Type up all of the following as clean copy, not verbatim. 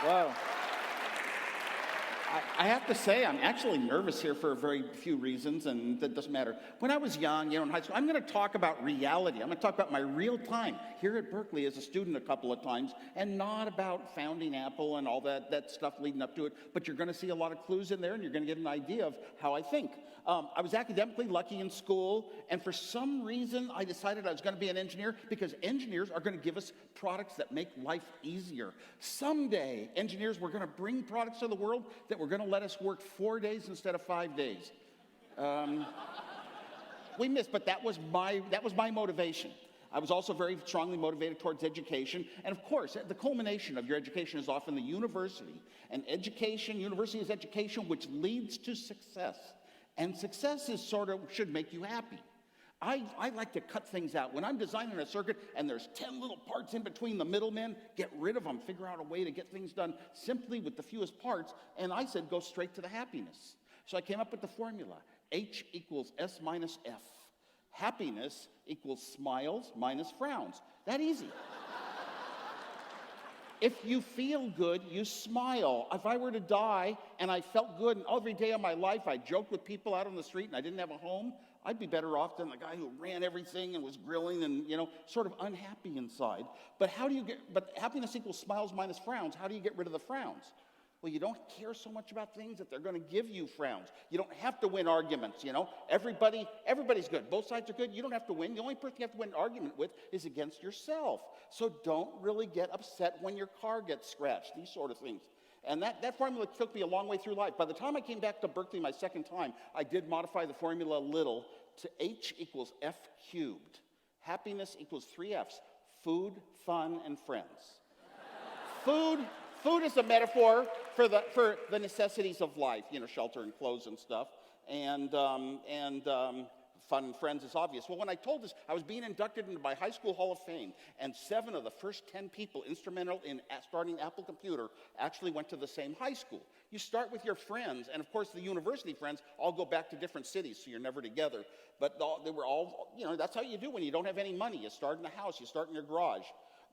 Well, I have to say, I'm actually nervous here for a very few reasons, and that doesn't matter. When I was young, in high school, I'm going to talk about reality. I'm going to talk about my real time here at Berkeley as a student a couple of times, and not about founding Apple and all that stuff leading up to it. But you're going to see a lot of clues in there, and you're going to get an idea of how I think. I was academically lucky in school, and for some reason, I decided I was going to be an engineer because engineers are going to give us products that make life easier. Someday, engineers were going to bring products to the world that were going to let us work 4 days instead of 5 days. We missed, but that was my motivation. I was also very strongly motivated towards education. And of course, the culmination of your education is often the university. And university is education which leads to success. And success should make you happy. I like to cut things out. When I'm designing a circuit and there's 10 little parts in between the middlemen, get rid of them, figure out a way to get things done simply with the fewest parts. And I said, go straight to the happiness. So I came up with the formula. H equals S minus F. Happiness equals smiles minus frowns. That easy. If you feel good, you smile. If I were to die and I felt good and every day of my life I joked with people out on the street and I didn't have a home, I'd be better off than the guy who ran everything and was grilling and, sort of unhappy inside. But happiness equals smiles minus frowns. How do you get rid of the frowns? Well, you don't care so much about things that they're going to give you frowns. You don't have to win arguments, Everybody's good. Both sides are good. You don't have to win. The only person you have to win an argument with is against yourself. So don't really get upset when your car gets scratched, these sort of things. And that formula took me a long way through life. By the time I came back to Berkeley my second time, I did modify the formula a little to H equals F cubed. Happiness equals 3 Fs. Food, fun, and friends. Food is a metaphor for the necessities of life, shelter and clothes and stuff. And fun and friends is obvious. Well, when I told this, I was being inducted into my high school Hall of Fame, and 7 of the first 10 people instrumental in starting Apple Computer actually went to the same high school. You start with your friends, and of course the university friends all go back to different cities, so you're never together. But they were all, that's how you do when you don't have any money. You start in a house, you start in your garage.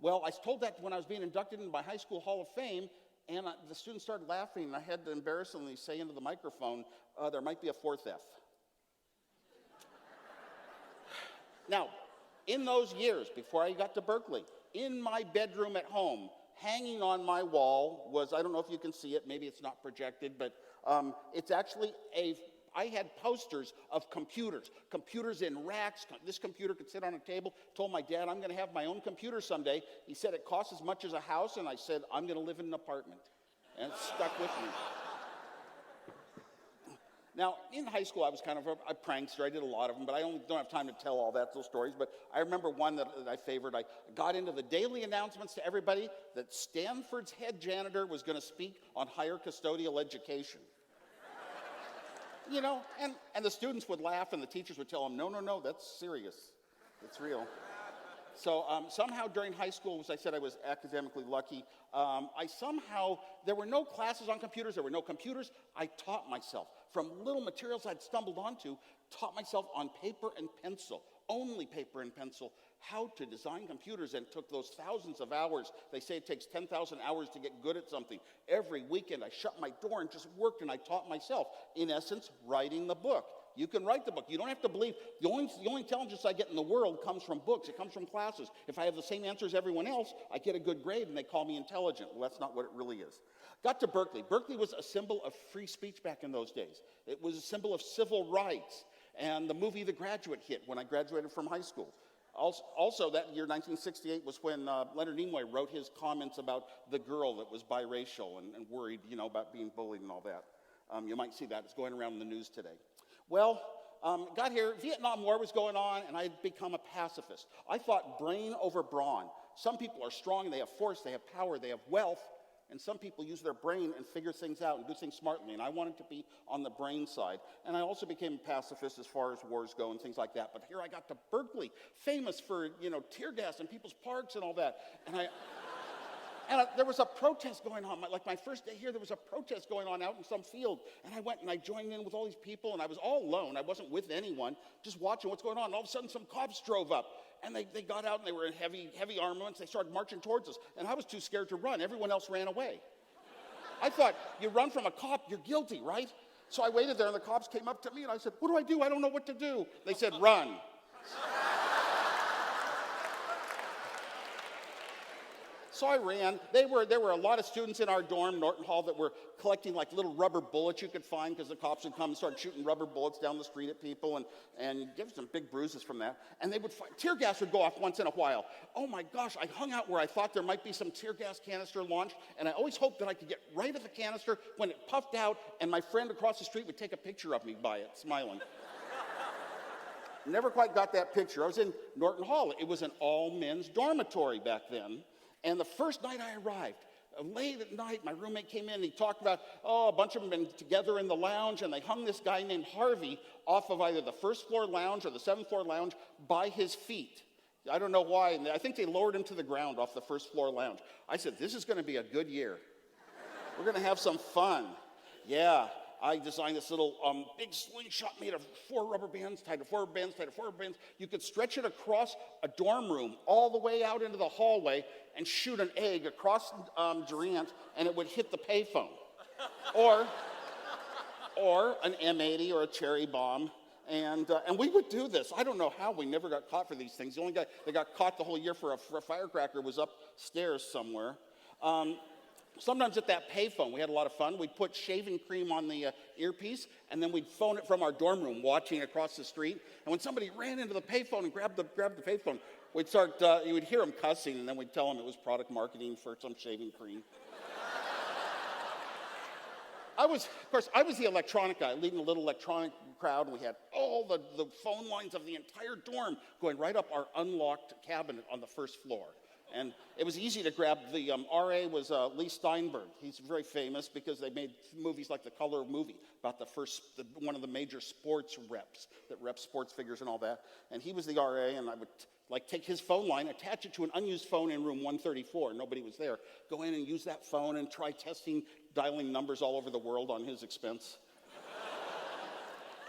Well, I was told that when I was being inducted into my high school Hall of Fame, and the students started laughing, and I had to embarrassingly say into the microphone, there might be a 4th F. Now, in those years, before I got to Berkeley, in my bedroom at home, hanging on my wall was, I don't know if you can see it, maybe it's not projected, but it's actually I had posters of computers in racks. This computer could sit on a table. Told my dad, I'm going to have my own computer someday. He said it costs as much as a house, and I said, I'm going to live in an apartment. And it stuck with me. Now, in high school, I was kind of a prankster. I did a lot of them, but I don't have time to tell all those stories. But I remember one that I favored. I got into the daily announcements to everybody that Stanford's head janitor was going to speak on higher custodial education. And the students would laugh, and the teachers would tell them, no, that's serious. It's real. So somehow during high school, as I said, I was academically lucky. There were no classes on computers. There were no computers. I taught myself. From little materials I'd stumbled onto, taught myself on paper and pencil, only paper and pencil, how to design computers, and took those thousands of hours. They say it takes 10,000 hours to get good at something. Every weekend I shut my door and just worked, and I taught myself. In essence, writing the book. You can write the book. You don't have to believe. The only intelligence I get in the world comes from books. It comes from classes. If I have the same answer as everyone else, I get a good grade, and they call me intelligent. Well, that's not what it really is. Got to Berkeley. Berkeley was a symbol of free speech back in those days. It was a symbol of civil rights. And the movie The Graduate hit when I graduated from high school. Also, that year, 1968, was when Leonard Nimoy wrote his comments about the girl that was biracial and worried, about being bullied and all that. You might see that. It's going around in the news today. Well, got here. Vietnam War was going on, and I had become a pacifist. I thought brain over brawn. Some people are strong, they have force, they have power, they have wealth, and some people use their brain and figure things out and do things smartly, and I wanted to be on the brain side. And I also became a pacifist as far as wars go and things like that. But here I got to Berkeley, famous for, tear gas in people's parks and all that. And there was a protest going on. Like my first day here, there was a protest going on out in some field. And I went and I joined in with all these people, and I was all alone. I wasn't with anyone, just watching what's going on. And all of a sudden, some cops drove up. And they got out, and they were in heavy armaments. They started marching towards us. And I was too scared to run. Everyone else ran away. I thought, you run from a cop, you're guilty, right? So I waited there, and the cops came up to me, and I said, what do? I don't know what to do. They said, run. So I ran. There were a lot of students in our dorm, Norton Hall, that were collecting like little rubber bullets you could find because the cops would come and start shooting rubber bullets down the street at people and give some big bruises from that. And they would tear gas would go off once in a while. Oh my gosh, I hung out where I thought there might be some tear gas canister launched, and I always hoped that I could get right at the canister when it puffed out, and my friend across the street would take a picture of me by it, smiling. Never quite got that picture. I was in Norton Hall. It was an all-men's dormitory back then. And the first night I arrived, late at night, my roommate came in and he talked about, a bunch of them been together in the lounge, and they hung this guy named Harvey off of either the first floor lounge or the seventh floor lounge by his feet. I don't know why. I think they lowered him to the ground off the first floor lounge. I said, this is going to be a good year. We're going to have some fun. Yeah. I designed this little big slingshot made of 4 rubber bands, tied to 4 rubber bands, tied to 4 rubber bands. You could stretch it across a dorm room all the way out into the hallway and shoot an egg across Durant, and it would hit the payphone. Or an M80 or a cherry bomb. And we would do this. I don't know how we never got caught for these things. The only guy that got caught the whole year for a firecracker was upstairs somewhere. Sometimes at that payphone, we had a lot of fun. We'd put shaving cream on the earpiece, and then we'd phone it from our dorm room, watching across the street. And when somebody ran into the payphone and grabbed the payphone, we'd start. You would hear them cussing, and then we'd tell them it was product marketing for some shaving cream. I was the electronic guy, leading a little electronic crowd, and we had all the phone lines of the entire dorm going right up our unlocked cabinet on the first floor. And it was easy to grab. The RA was Lee Steinberg. He's very famous because they made movies like The Color Movie about one of the major sports reps that reps sports figures and all that. And he was the RA, and I would take his phone line, attach it to an unused phone in room 134. Nobody was there. Go in and use that phone and try dialing numbers all over the world on his expense.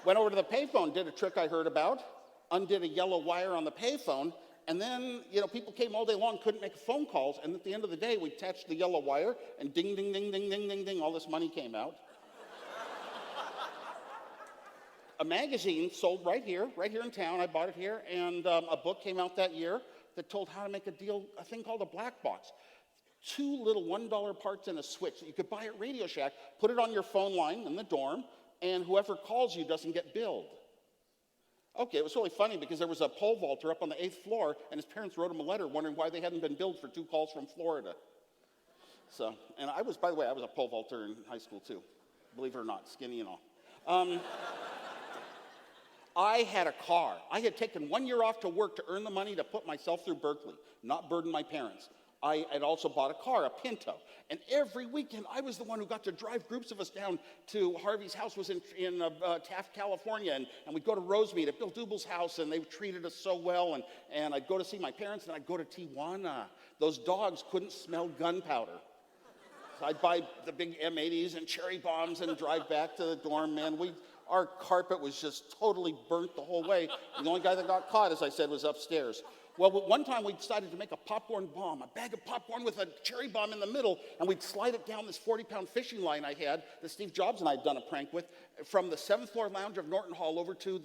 Went over to the payphone, did a trick I heard about, undid a yellow wire on the payphone. And then, people came all day long, couldn't make phone calls, and at the end of the day, we attached the yellow wire, and ding, ding, ding, ding, ding, ding, ding, all this money came out. A magazine sold right here in town. I bought it here, and a book came out that year that told how to make a thing called a black box. 2 little $1 parts and a switch that you could buy at Radio Shack, put it on your phone line in the dorm, and whoever calls you doesn't get billed. Okay, it was really funny because there was a pole vaulter up on the 8th floor, and his parents wrote him a letter wondering why they hadn't been billed for 2 calls from Florida. So, and by the way, I was a pole vaulter in high school too, believe it or not, skinny and all. I had a car. I had taken 1 year off to work to earn the money to put myself through Berkeley, not burden my parents. I had also bought a car, a Pinto, and every weekend I was the one who got to drive groups of us down to Harvey's house was in Taft, California, and we'd go to Rosemead at Bill Duble's house, and they treated us so well, and I'd go to see my parents, and I'd go to Tijuana. Those dogs couldn't smell gunpowder. So I'd buy the big M80s and cherry bombs and drive back to the dorm, man. Our carpet was just totally burnt the whole way, and the only guy that got caught, as I said, was upstairs. Well, one time we decided to make a popcorn bomb, a bag of popcorn with a cherry bomb in the middle, and we'd slide it down this 40-pound fishing line I had that Steve Jobs and I had done a prank with from the 7th floor lounge of Norton Hall over to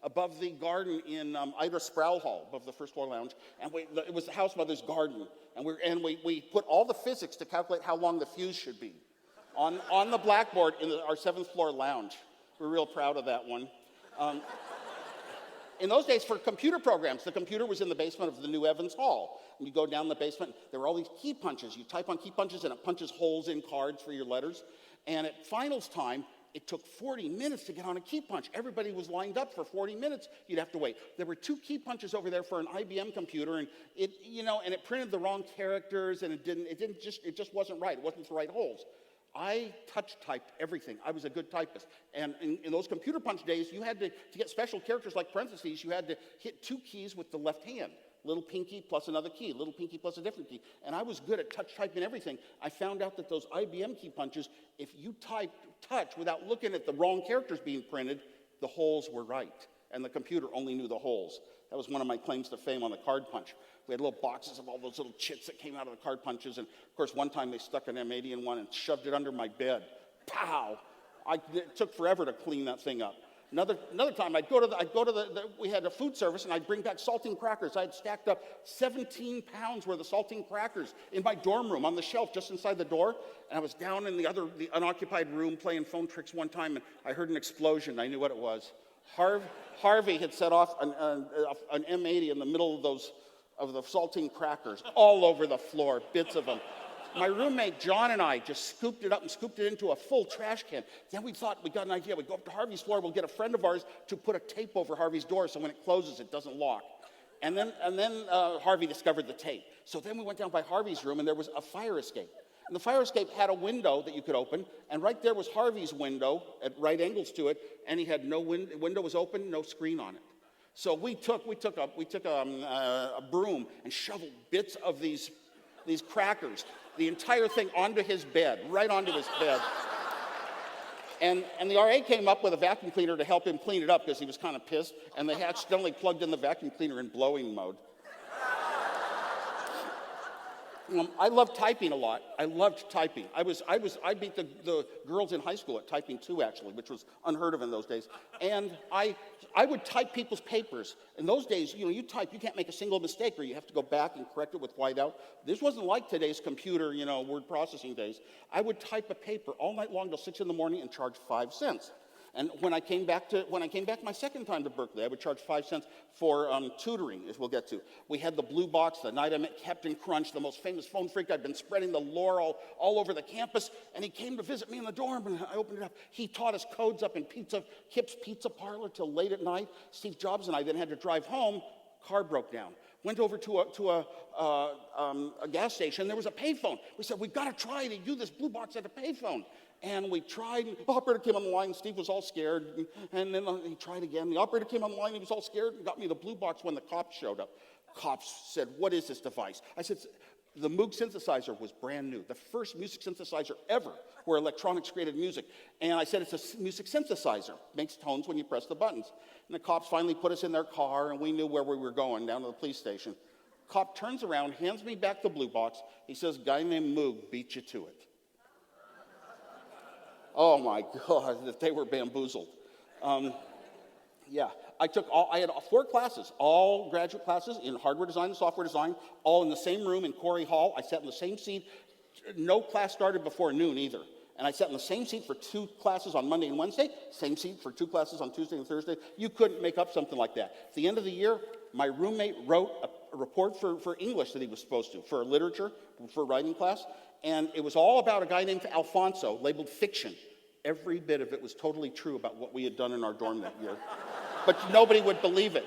above the garden in Ida Sproul Hall, above the first floor lounge, and it was the house mother's garden, and we put all the physics to calculate how long the fuse should be on the blackboard in our 7th floor lounge. We're real proud of that one. In those days, for computer programs, the computer was in the basement of the new Evans Hall. And you go down the basement, there were all these key punches. You type on key punches, and it punches holes in cards for your letters. And at finals time, it took 40 minutes to get on a key punch. Everybody was lined up for 40 minutes. You'd have to wait. There were 2 key punches over there for an IBM computer, and it printed the wrong characters, and it just wasn't right. It wasn't the right holes. I touch-typed everything. I was a good typist. And in those computer punch days, you had to get special characters like parentheses, you had to hit 2 keys with the left hand. Little pinky plus another key, little pinky plus a different key. And I was good at touch-typing everything. I found out that those IBM key punches, if you typed touch without looking at the wrong characters being printed, the holes were right. and the computer only knew the holes. That was one of my claims to fame on the card punch. We had little boxes of all those little chits that came out of the card punches, and of course one time they stuck an M80 in one and shoved it under my bed. Pow! It took forever to clean that thing up. Another time, we had a food service, and I'd bring back saltine crackers. I had stacked up 17 pounds worth of saltine crackers in my dorm room on the shelf just inside the door. And I was down in the unoccupied room playing phone tricks one time, and I heard an explosion. I knew what it was. Harvey had set off an M80 in the middle of the saltine crackers all over the floor, bits of them. My roommate, John, and I just scooped it up and scooped it into a full trash can. Then we thought, we got an idea. We'd go up to Harvey's floor. We'll get a friend of ours to put a tape over Harvey's door so when it closes, it doesn't lock. And then Harvey discovered the tape. So then we went down by Harvey's room, and there was a fire escape. And the fire escape had a window that you could open, and right there was Harvey's window at right angles to it, and he had no window was open, no screen on it. So we took a broom and shoveled bits of these crackers, the entire thing onto his bed, right onto his bed. And the RA came up with a vacuum cleaner to help him clean it up because he was kind of pissed, and they accidentally plugged in the vacuum cleaner in blowing mode. I loved typing a lot. I loved typing. I beat the girls in high school at typing too, actually, which was unheard of in those days. And I would type people's papers. In those days, you type, you can't make a single mistake, or you have to go back and correct it with whiteout. This wasn't like today's computer, word processing days. I would type a paper all night long till 6 in the morning and charge 5 cents. And when I came back my second time to Berkeley, I would charge 5 cents for tutoring, as we'll get to. We had the blue box, the night I met Captain Crunch, the most famous phone freak. I'd been spreading the lore all over the campus, and he came to visit me in the dorm, and I opened it up. He taught us codes up in Kip's Pizza Parlor till late at night. Steve Jobs and I then had to drive home. Car broke down. Went over to a gas station. There was a payphone. We said, we've got to try to do this blue box at a payphone. And we tried, and the operator came on the line, Steve was all scared, and then he tried again. The operator came on the line, he was all scared, and got me the blue box when the cops showed up. Cops said, what is this device? I said, the Moog synthesizer was brand new, the first music synthesizer ever where electronics created music. And I said, it's a music synthesizer, makes tones when you press the buttons. And the cops finally put us in their car, and we knew where we were going, down to the police station. Cop turns around, hands me back the blue box. He says, guy named Moog beat you to it. Oh my God, that they were bamboozled. I had 4 classes, all graduate classes in hardware design and software design, all in the same room in Corey Hall. I sat in the same seat. No class started before noon either. And I sat in the same seat for 2 classes on Monday and Wednesday, same seat for 2 classes on Tuesday and Thursday. You couldn't make up something like that. At the end of the year, my roommate wrote a report for English that he was supposed to, for literature, for writing class. And it was all about a guy named Alfonso, labeled fiction. Every bit of it was totally true about what we had done in our dorm that year. But nobody would believe it.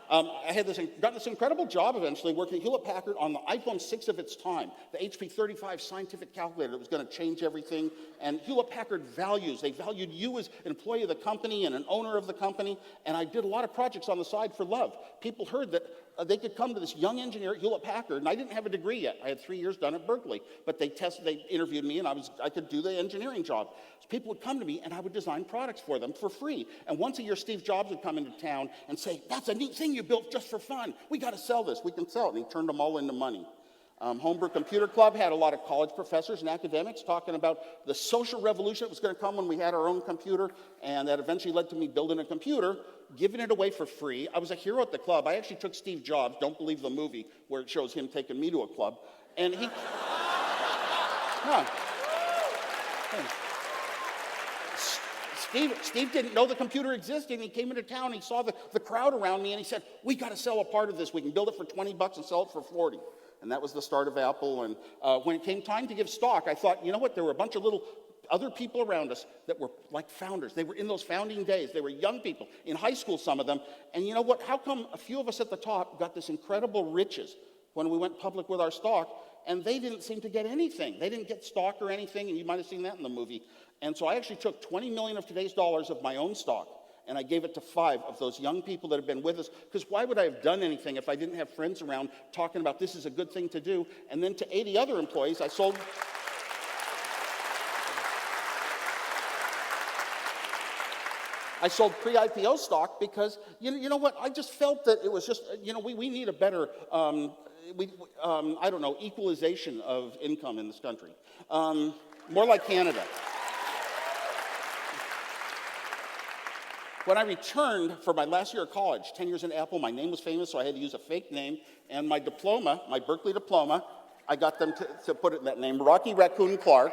I had got this incredible job eventually working at Hewlett-Packard on the iPhone 6 of its time, the HP 35 scientific calculator that was going to change everything. And Hewlett-Packard they valued you as an employee of the company and an owner of the company. And I did a lot of projects on the side for love. People heard that they could come to this young engineer at Hewlett-Packard, and I didn't have a degree yet. I had 3 years done at Berkeley, but they interviewed me, and I could do the engineering job. So people would come to me, and I would design products for them for free. And once a year, Steve Jobs would come into town and say, that's a neat thing you built just for fun. We got to sell this. We can sell it. And he turned them all into money. Homebrew Computer Club had a lot of college professors and academics talking about the social revolution that was going to come when we had our own computer, and that eventually led to me building a computer, giving it away for free. I was a hero at the club. I actually took Steve Jobs, don't believe the movie, where it shows him taking me to a club, and he... Steve didn't know the computer existed, and he came into town, and he saw the crowd around me, and he said, we got to sell a part of this. We can build it for $20 and sell it for $40. And that was the start of Apple. And when it came time to give stock, I thought, you know what? There were a bunch of little other people around us that were like founders. They were in those founding days. They were young people, in high school, some of them. And you know what? How come a few of us at the top got this incredible riches when we went public with our stock, and they didn't seem to get anything? They didn't get stock or anything, and you might have seen that in the movie. And so I actually took 20 million of today's dollars of my own stock, and I gave it to 5 of those young people that have been with us. Because why would I have done anything if I didn't have friends around talking about this is a good thing to do? And then to 80 other employees, I sold... I sold pre-IPO stock because, you know what, I just felt that it was just, we need a better, I don't know, equalization of income in this country. More like Canada. When I returned for my last year of college, 10 years in Apple, my name was famous, so I had to use a fake name. And my diploma, my Berkeley diploma, I got them to put it in that name, Rocky Raccoon Clark.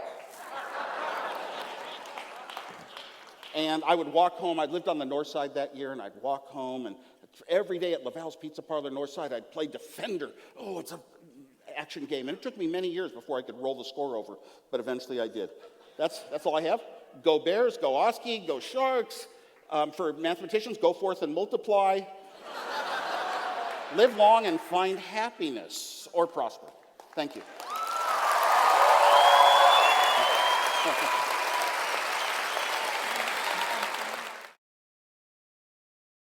And I would walk home. I lived on the north side that year, and I'd walk home, and every day at Laval's Pizza Parlor North Side, I'd play Defender. Oh, it's an action game. And it took me many years before I could roll the score over, but eventually I did. That's all I have. Go Bears, go Oski, go Sharks. For mathematicians, go forth and multiply. Live long and find happiness or prosper. Thank you.